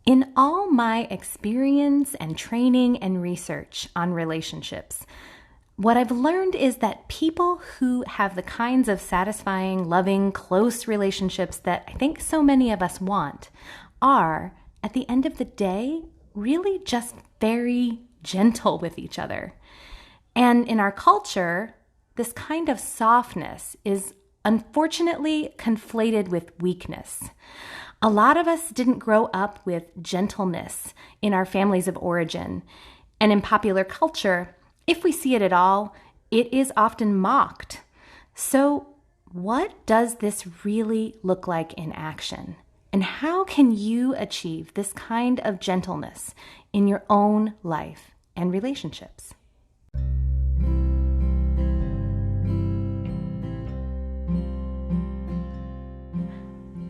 In all my experience and training and research on relationships, what I've learned is that people who have the kinds of satisfying, loving, close relationships that I think so many of us want are, at the end of the day, really just very gentle with each other. And in our culture, this kind of softness is unfortunately conflated with weakness. A lot of us didn't grow up with gentleness in our families of origin. And in popular culture, if we see it at all, it is often mocked. So what does this really look like in action? And how can you achieve this kind of gentleness in your own life and relationships?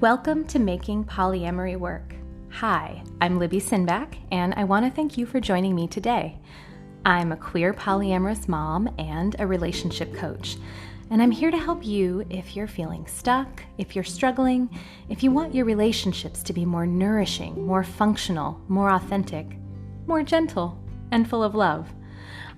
Welcome to Making Polyamory Work. Hi, I'm Libby Sinback, and I want to thank you for joining me today. I'm a queer polyamorous mom and a relationship coach, and I'm here to help you if you're feeling stuck, if you're struggling, if you want your relationships to be more nourishing, more functional, more authentic, more gentle, and full of love.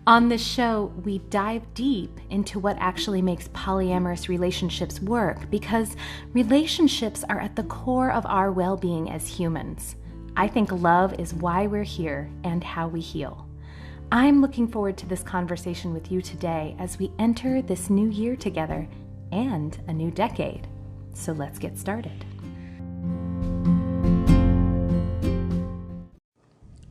On this show, we dive deep into what actually makes polyamorous relationships work, because relationships are at the core of our well-being as humans. I think love is why we're here and how we heal. I'm looking forward to this conversation with you today as we enter this new year together and a new decade. So let's get started.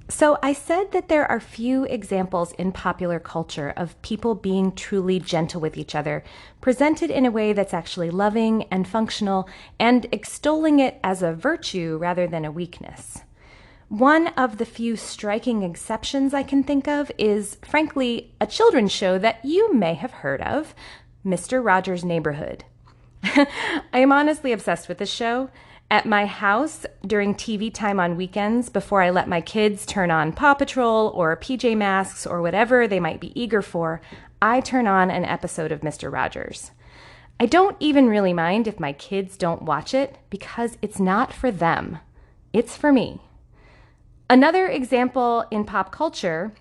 So I said that there are few examples in popular culture of people being truly gentle with each other, presented in a way that's actually loving and functional and extolling it as a virtue rather than a weakness. One of the few striking exceptions I can think of is, frankly, a children's show that you may have heard of, Mr. Rogers' Neighborhood. I am honestly obsessed with this show. At my house, during TV time on weekends, before I let my kids turn on Paw Patrol or PJ Masks or whatever they might be eager for, I turn on an episode of Mr. Rogers. I don't even really mind if my kids don't watch it because it's not for them. It's for me. Another example in pop culture,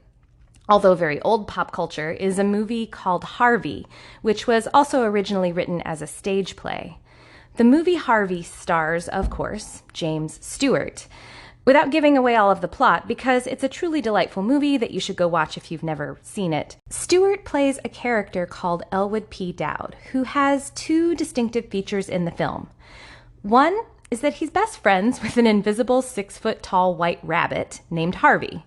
although very old pop culture, is a movie called Harvey, which was also originally written as a stage play. The movie Harvey stars, of course, James Stewart. Without giving away all of the plot, because it's a truly delightful movie that you should go watch if you've never seen it, Stewart plays a character called Elwood P. Dowd, who has two distinctive features in the film. One is that he's best friends with an invisible 6-foot-tall white rabbit named Harvey.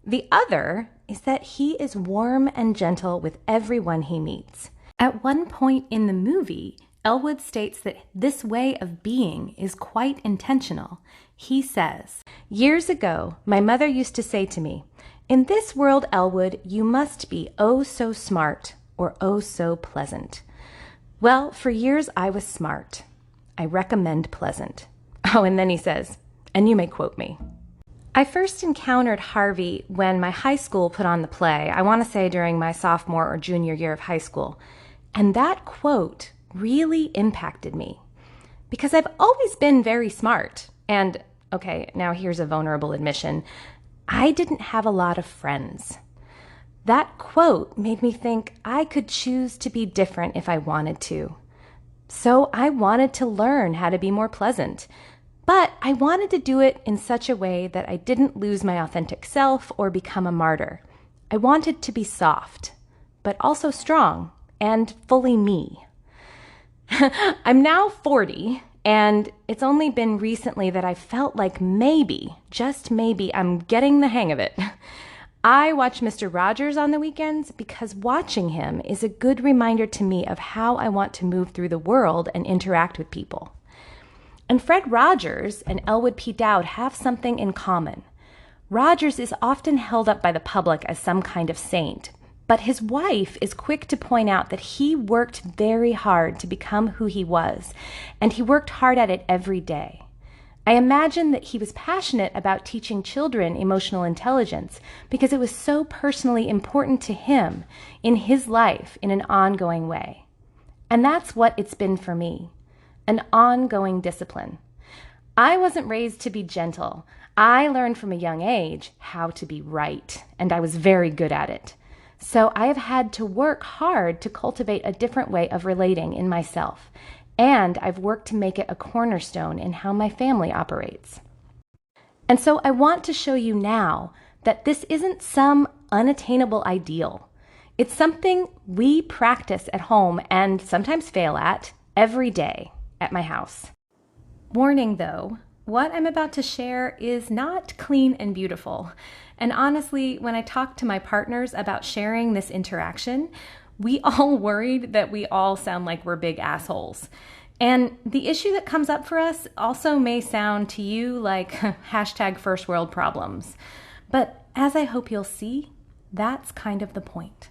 The other is that he is warm and gentle with everyone he meets. At one point in the movie, Elwood states that this way of being is quite intentional. He says, "Years ago, my mother used to say to me, 'In this world, Elwood, you must be oh so smart or oh so pleasant.' Well, for years I was smart. I recommend pleasant." Oh, and then he says, and you may quote me. I first encountered Harvey when my high school put on the play, I want to say during my sophomore or junior year of high school. And that quote really impacted me because I've always been very smart. And okay, now here's a vulnerable admission. I didn't have a lot of friends. That quote made me think I could choose to be different if I wanted to. So I wanted to learn how to be more pleasant, but I wanted to do it in such a way that I didn't lose my authentic self or become a martyr. I wanted to be soft, but also strong and fully me. I'm now 40, and it's only been recently that I felt like maybe, just maybe, I'm getting the hang of it. I watch Mr. Rogers on the weekends because watching him is a good reminder to me of how I want to move through the world and interact with people. And Fred Rogers and Elwood P. Dowd have something in common. Rogers is often held up by the public as some kind of saint, but his wife is quick to point out that he worked very hard to become who he was, and he worked hard at it every day. I imagine that he was passionate about teaching children emotional intelligence because it was so personally important to him in his life in an ongoing way. And that's what it's been for me, an ongoing discipline. I wasn't raised to be gentle. I learned from a young age how to be right, and I was very good at it. So I have had to work hard to cultivate a different way of relating in myself, and I've worked to make it a cornerstone in how my family operates. And so I want to show you now that this isn't some unattainable ideal. It's something we practice at home and sometimes fail at every day at my house. Warning though, what I'm about to share is not clean and beautiful. And honestly, when I talk to my partners about sharing this interaction, we all worried that we all sound like we're big assholes. And the issue that comes up for us also may sound to you like hashtag first world problems. But as I hope you'll see, that's kind of the point.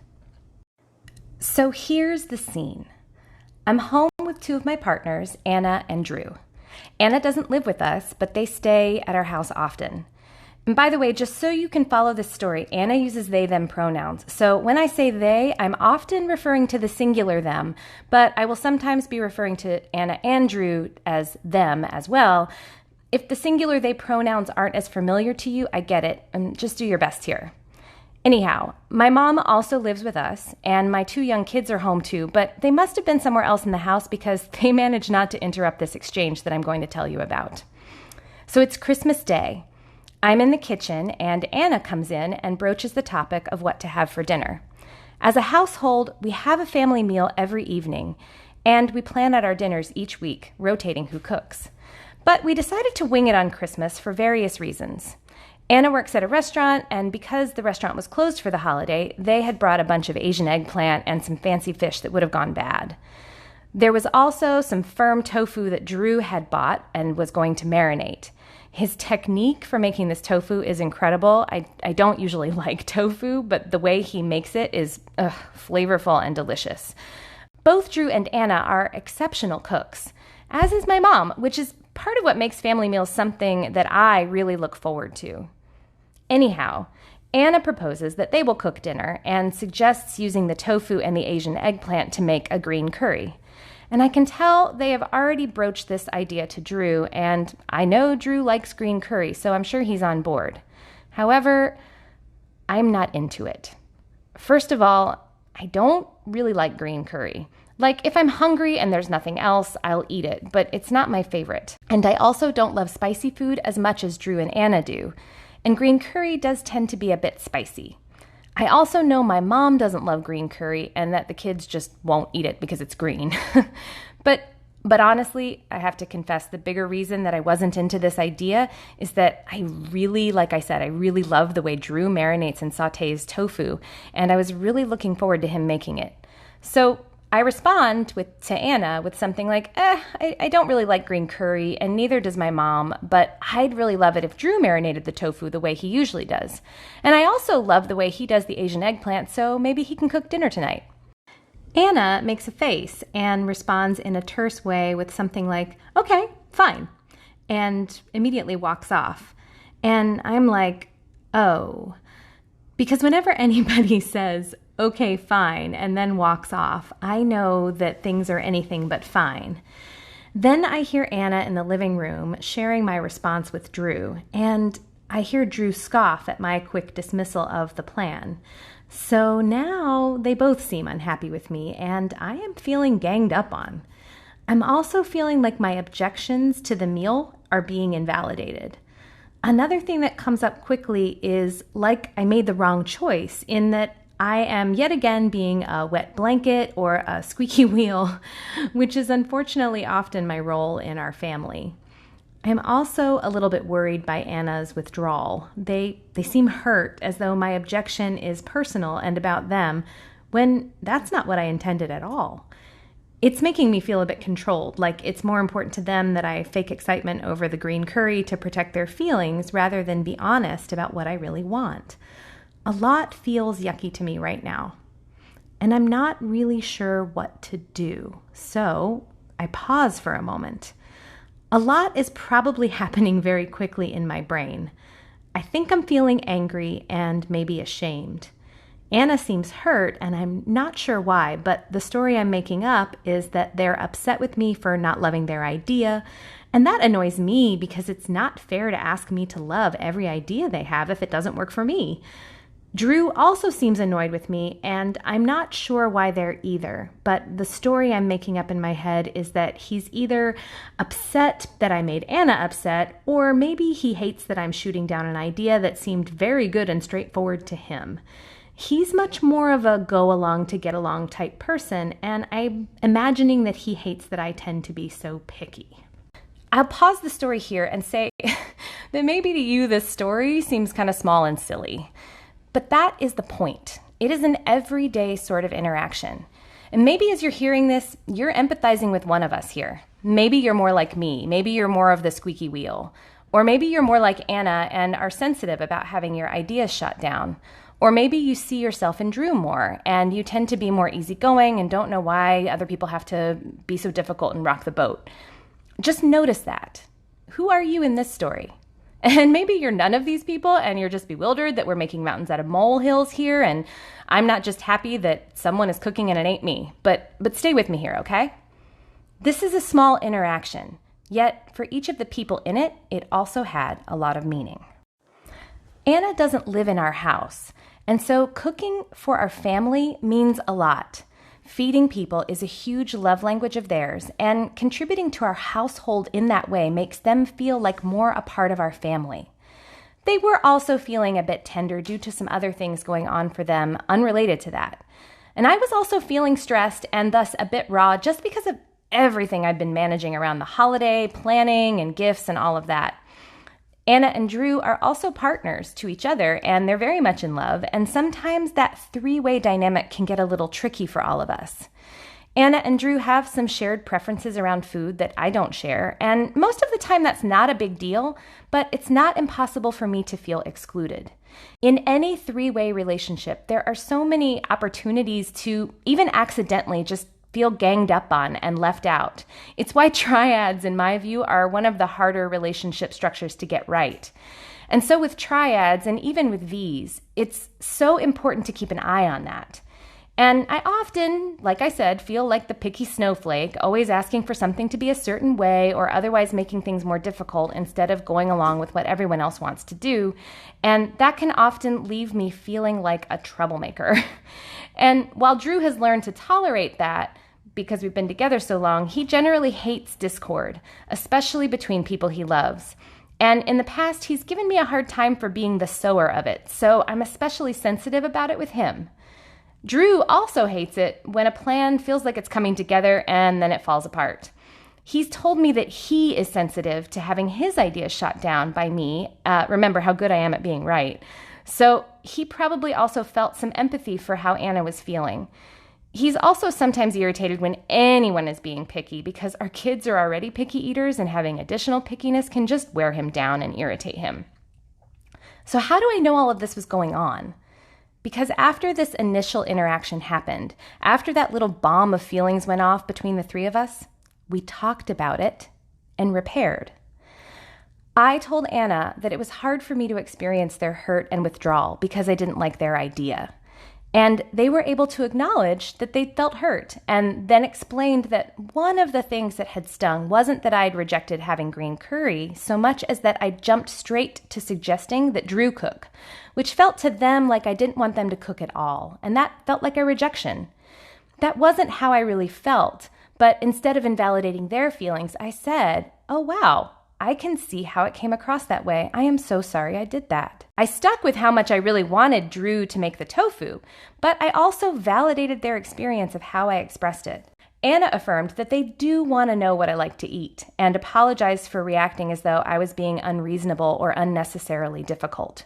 So here's the scene. I'm home with two of my partners, Anna and Drew. Anna doesn't live with us, but they stay at our house often. And by the way, just so you can follow this story, Anna uses they, them pronouns. So when I say they, I'm often referring to the singular them, but I will sometimes be referring to Anna and Drew as them as well. If the singular they pronouns aren't as familiar to you, I get it, and just do your best here. Anyhow, my mom also lives with us, and my two young kids are home too, but they must have been somewhere else in the house because they managed not to interrupt this exchange that I'm going to tell you about. So it's Christmas Day. I'm in the kitchen, and Anna comes in and broaches the topic of what to have for dinner. As a household, we have a family meal every evening, and we plan out our dinners each week, rotating who cooks. But we decided to wing it on Christmas for various reasons. Anna works at a restaurant, and because the restaurant was closed for the holiday, they had brought a bunch of Asian eggplant and some fancy fish that would have gone bad. There was also some firm tofu that Drew had bought and was going to marinate. His technique for making this tofu is incredible. I don't usually like tofu, but the way he makes it is flavorful and delicious. Both Drew and Anna are exceptional cooks, as is my mom, which is part of what makes family meals something that I really look forward to. Anyhow, Anna proposes that they will cook dinner and suggests using the tofu and the Asian eggplant to make a green curry. And I can tell they have already broached this idea to Drew, and I know Drew likes green curry, so I'm sure he's on board. However, I'm not into it. First of all, I don't really like green curry. Like, if I'm hungry and there's nothing else, I'll eat it, but it's not my favorite. And I also don't love spicy food as much as Drew and Anna do. And green curry does tend to be a bit spicy. I also know my mom doesn't love green curry and that the kids just won't eat it because it's green. But honestly, I have to confess the bigger reason that I wasn't into this idea is that I really, like I said, I really love the way Drew marinates and sautés tofu, and I was really looking forward to him making it. So I respond to Anna with something like, I don't really like green curry, and neither does my mom, but I'd really love it if Drew marinated the tofu the way he usually does. And I also love the way he does the Asian eggplant, so maybe he can cook dinner tonight. Anna makes a face and responds in a terse way with something like, okay, fine, and immediately walks off. And I'm like, oh, because whenever anybody says, okay, fine, and then walks off, I know that things are anything but fine. Then I hear Anna in the living room sharing my response with Drew, and I hear Drew scoff at my quick dismissal of the plan. So now they both seem unhappy with me, and I am feeling ganged up on. I'm also feeling like my objections to the meal are being invalidated. Another thing that comes up quickly is like I made the wrong choice in that I am yet again being a wet blanket or a squeaky wheel, which is unfortunately often my role in our family. I'm also a little bit worried by Anna's withdrawal. They seem hurt, as though my objection is personal and about them, when that's not what I intended at all. It's making me feel a bit controlled, like it's more important to them that I fake excitement over the green curry to protect their feelings rather than be honest about what I really want. A lot feels yucky to me right now, and I'm not really sure what to do, so I pause for a moment. A lot is probably happening very quickly in my brain. I think I'm feeling angry and maybe ashamed. Anna seems hurt, and I'm not sure why, but the story I'm making up is that they're upset with me for not loving their idea, And that annoys me because it's not fair to ask me to love every idea they have if it doesn't work for me. Drew also seems annoyed with me, and I'm not sure why there either. But the story I'm making up in my head is that he's either upset that I made Anna upset, or maybe he hates that I'm shooting down an idea that seemed very good and straightforward to him. He's much more of a go along to get along type person, and I'm imagining that he hates that I tend to be so picky. I'll pause the story here and say that maybe to you this story seems kind of small and silly. But that is the point. It is an everyday sort of interaction. And maybe as you're hearing this, you're empathizing with one of us here. Maybe you're more like me. Maybe you're more of the squeaky wheel. Or maybe you're more like Anna and are sensitive about having your ideas shut down. Or maybe you see yourself in Drew more and you tend to be more easygoing and don't know why other people have to be so difficult and rock the boat. Just notice that. Who are you in this story? And maybe you're none of these people and you're just bewildered that we're making mountains out of molehills here, and I'm not just happy that someone is cooking and it ain't me. But stay with me here, okay? This is a small interaction, yet for each of the people in it, it also had a lot of meaning. Anna doesn't live in our house, and so cooking for our family means a lot. Feeding people is a huge love language of theirs, and contributing to our household in that way makes them feel like more a part of our family. They were also feeling a bit tender due to some other things going on for them unrelated to that. And I was also feeling stressed and thus a bit raw just because of everything I've been managing around the holiday, planning, and gifts and all of that. Anna and Drew are also partners to each other, and they're very much in love, and sometimes that three-way dynamic can get a little tricky for all of us. Anna and Drew have some shared preferences around food that I don't share, and most of the time that's not a big deal, but it's not impossible for me to feel excluded. In any three-way relationship, there are so many opportunities to even accidentally just feel ganged up on and left out. It's why triads, in my view, are one of the harder relationship structures to get right. And so with triads, and even with V's, it's so important to keep an eye on that. And I often, like I said, feel like the picky snowflake, always asking for something to be a certain way or otherwise making things more difficult instead of going along with what everyone else wants to do. And that can often leave me feeling like a troublemaker. And while Drew has learned to tolerate that, because we've been together so long, he generally hates discord, especially between people he loves. And in the past, he's given me a hard time for being the sower of it, so I'm especially sensitive about it with him. Drew also hates it when a plan feels like it's coming together and then it falls apart. He's told me that he is sensitive to having his ideas shot down by me. Remember how good I am at being right. So he probably also felt some empathy for how Anna was feeling. He's also sometimes irritated when anyone is being picky because our kids are already picky eaters and having additional pickiness can just wear him down and irritate him. So how do I know all of this was going on? Because after this initial interaction happened, after that little bomb of feelings went off between the three of us, we talked about it and repaired. I told Anna that it was hard for me to experience their hurt and withdrawal because I didn't like their idea. And they were able to acknowledge that they felt hurt and then explained that one of the things that had stung wasn't that I'd rejected having green curry so much as that I jumped straight to suggesting that Drew cook, which felt to them like I didn't want them to cook at all. And that felt like a rejection. That wasn't how I really felt, but instead of invalidating their feelings, I said, "Oh, wow. I can see how it came across that way. I am so sorry I did that." I stuck with how much I really wanted Drew to make the tofu, but I also validated their experience of how I expressed it. Anna affirmed that they do want to know what I like to eat and apologized for reacting as though I was being unreasonable or unnecessarily difficult.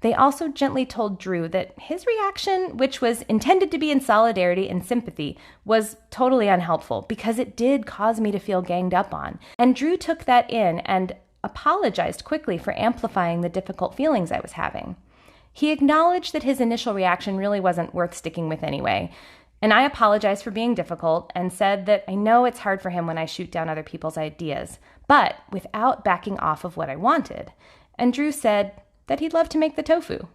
They also gently told Drew that his reaction, which was intended to be in solidarity and sympathy, was totally unhelpful because it did cause me to feel ganged up on. And Drew took that in and apologized quickly for amplifying the difficult feelings I was having. He acknowledged that his initial reaction really wasn't worth sticking with anyway. And I apologized for being difficult and said that I know it's hard for him when I shoot down other people's ideas, but without backing off of what I wanted. And Drew said that he'd love to make the tofu.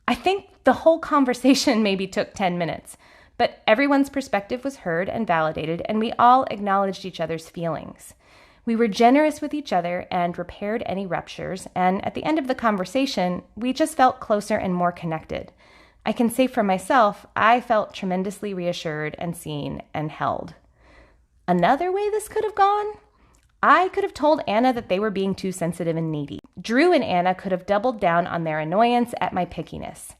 I think the whole conversation maybe took 10 minutes, but everyone's perspective was heard and validated, and we all acknowledged each other's feelings. We were generous with each other and repaired any ruptures, and at the end of the conversation, we just felt closer and more connected. I can say for myself, I felt tremendously reassured and seen and held. Another way this could have gone? I could have told Anna that they were being too sensitive and needy. Drew and Anna could have doubled down on their annoyance at my pickiness.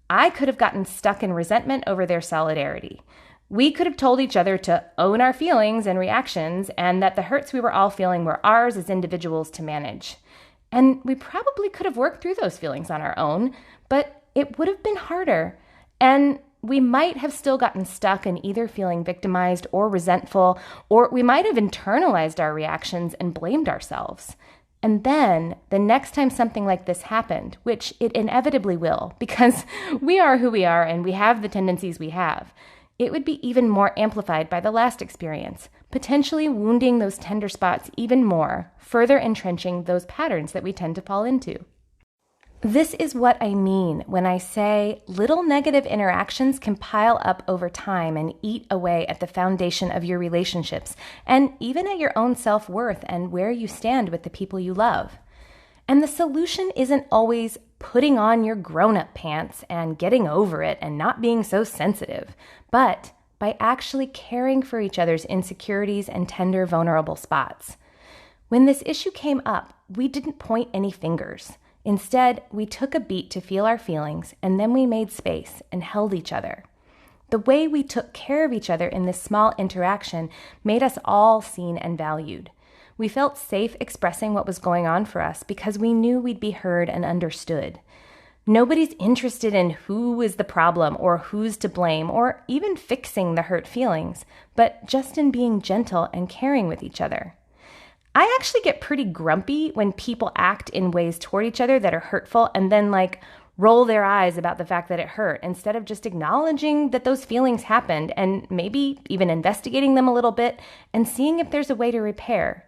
I could have gotten stuck in resentment over their solidarity. We could have told each other to own our feelings and reactions, and that the hurts we were all feeling were ours as individuals to manage. And we probably could have worked through those feelings on our own, but it would have been harder. And we might have still gotten stuck in either feeling victimized or resentful, or we might have internalized our reactions and blamed ourselves. And then the next time something like this happened, which it inevitably will, because we are who we are and we have the tendencies we have, it would be even more amplified by the last experience, potentially wounding those tender spots even more, further entrenching those patterns that we tend to fall into. This is what I mean when I say little negative interactions can pile up over time and eat away at the foundation of your relationships, and even at your own self-worth and where you stand with the people you love. And the solution isn't always putting on your grown-up pants and getting over it and not being so sensitive, but by actually caring for each other's insecurities and tender, vulnerable spots. When this issue came up, we didn't point any fingers. Instead, we took a beat to feel our feelings, and then we made space and held each other. The way we took care of each other in this small interaction made us all seen and valued. We felt safe expressing what was going on for us because we knew we'd be heard and understood. Nobody's interested in who is the problem or who's to blame or even fixing the hurt feelings, but just in being gentle and caring with each other. I actually get pretty grumpy when people act in ways toward each other that are hurtful and then roll their eyes about the fact that it hurt instead of just acknowledging that those feelings happened and maybe even investigating them a little bit and seeing if there's a way to repair.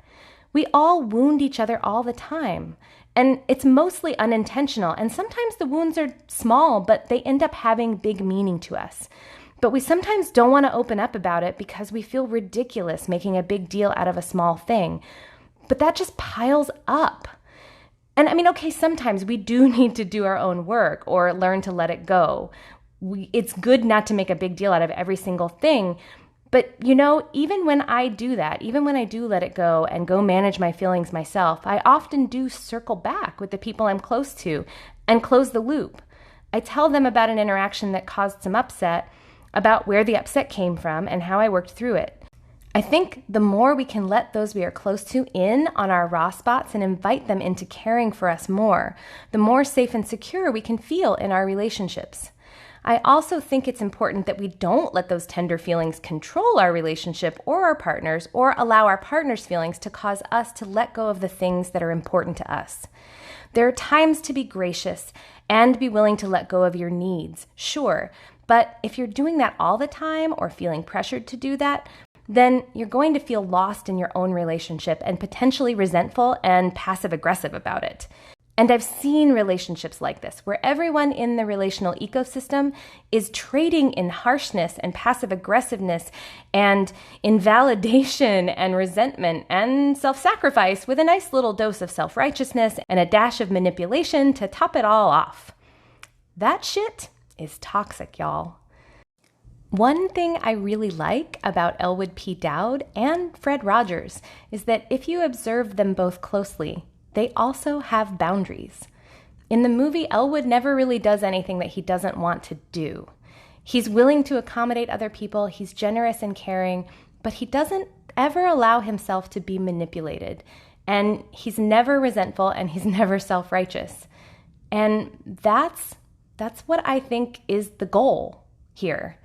We all wound each other all the time, and it's mostly unintentional, and sometimes the wounds are small, but they end up having big meaning to us. But we sometimes don't want to open up about it because we feel ridiculous making a big deal out of a small thing. But that just piles up. And okay, sometimes we do need to do our own work or learn to let it go. It's good not to make a big deal out of every single thing. But even when I do that, even when I do let it go and go manage my feelings myself, I often do circle back with the people I'm close to and close the loop. I tell them about an interaction that caused some upset, about where the upset came from and how I worked through it. I think the more we can let those we are close to in on our raw spots and invite them into caring for us more, the more safe and secure we can feel in our relationships. I also think it's important that we don't let those tender feelings control our relationship or our partners, or allow our partner's feelings to cause us to let go of the things that are important to us. There are times to be gracious and be willing to let go of your needs, sure, but if you're doing that all the time or feeling pressured to do that, then you're going to feel lost in your own relationship and potentially resentful and passive-aggressive about it. And I've seen relationships like this, where everyone in the relational ecosystem is trading in harshness and passive-aggressiveness and invalidation and resentment and self-sacrifice with a nice little dose of self-righteousness and a dash of manipulation to top it all off. That shit is toxic, y'all. One thing I really like about Elwood P. Dowd and Fred Rogers is that if you observe them both closely, they also have boundaries. In the movie, Elwood never really does anything that he doesn't want to do. He's willing to accommodate other people, he's generous and caring, but he doesn't ever allow himself to be manipulated. And he's never resentful and he's never self-righteous. And that's what I think is the goal here.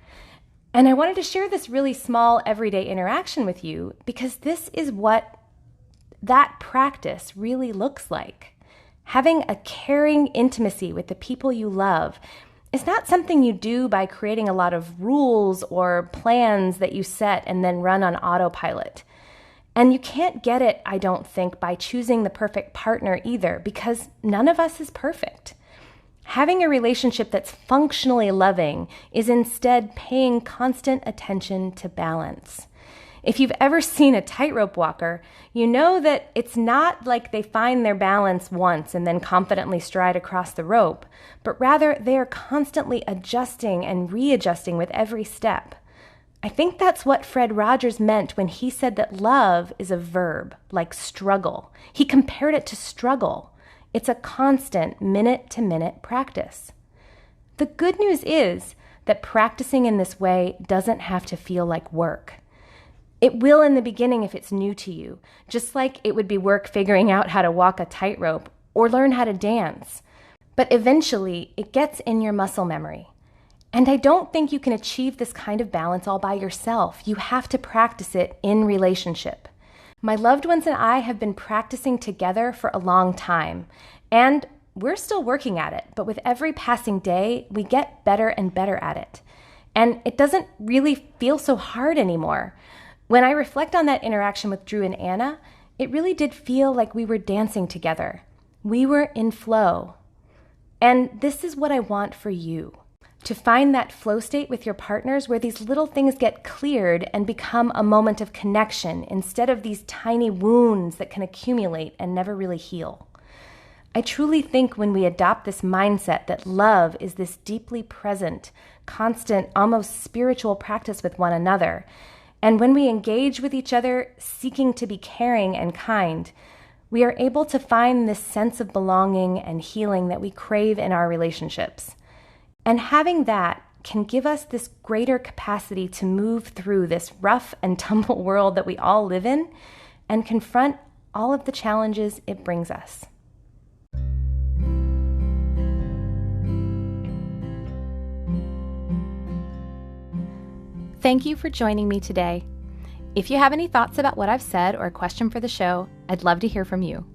And I wanted to share this really small everyday interaction with you because this is what that practice really looks like. Having a caring intimacy with the people you love is not something you do by creating a lot of rules or plans that you set and then run on autopilot. And you can't get it, I don't think, by choosing the perfect partner either, because none of us is perfect. Having a relationship that's functionally loving is instead paying constant attention to balance. If you've ever seen a tightrope walker, you know that it's not like they find their balance once and then confidently stride across the rope, but rather they are constantly adjusting and readjusting with every step. I think that's what Fred Rogers meant when he said that love is a verb, like struggle. He compared it to struggle. It's a constant minute-to-minute practice. The good news is that practicing in this way doesn't have to feel like work. It will in the beginning if it's new to you, just like it would be work figuring out how to walk a tightrope or learn how to dance. But eventually, it gets in your muscle memory. And I don't think you can achieve this kind of balance all by yourself. You have to practice it in relationship. My loved ones and I have been practicing together for a long time, and we're still working at it, but with every passing day, we get better and better at it. And it doesn't really feel so hard anymore. When I reflect on that interaction with Drew and Anna, it really did feel like we were dancing together. We were in flow. And this is what I want for you. To find that flow state with your partners where these little things get cleared and become a moment of connection instead of these tiny wounds that can accumulate and never really heal. I truly think when we adopt this mindset that love is this deeply present, constant, almost spiritual practice with one another, and when we engage with each other seeking to be caring and kind, we are able to find this sense of belonging and healing that we crave in our relationships. And having that can give us this greater capacity to move through this rough and tumble world that we all live in and confront all of the challenges it brings us. Thank you for joining me today. If you have any thoughts about what I've said or a question for the show, I'd love to hear from you.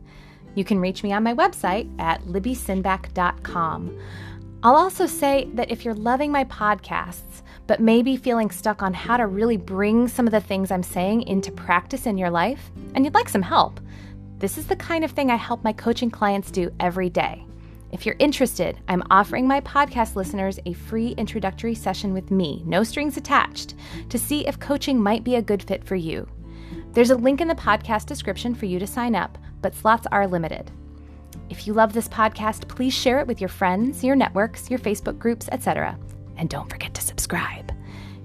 You can reach me on my website at libbysinback.com. I'll also say that if you're loving my podcasts, but maybe feeling stuck on how to really bring some of the things I'm saying into practice in your life, and you'd like some help, this is the kind of thing I help my coaching clients do every day. If you're interested, I'm offering my podcast listeners a free introductory session with me, no strings attached, to see if coaching might be a good fit for you. There's a link in the podcast description for you to sign up, but slots are limited. If you love this podcast, please share it with your friends, your networks, your Facebook groups, etc. And don't forget to subscribe.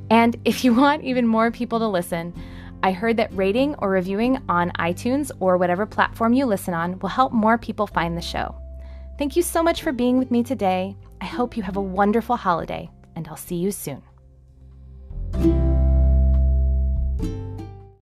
And if you want even more people to listen, I heard that rating or reviewing on iTunes or whatever platform you listen on will help more people find the show. Thank you so much for being with me today. I hope you have a wonderful holiday, and I'll see you soon.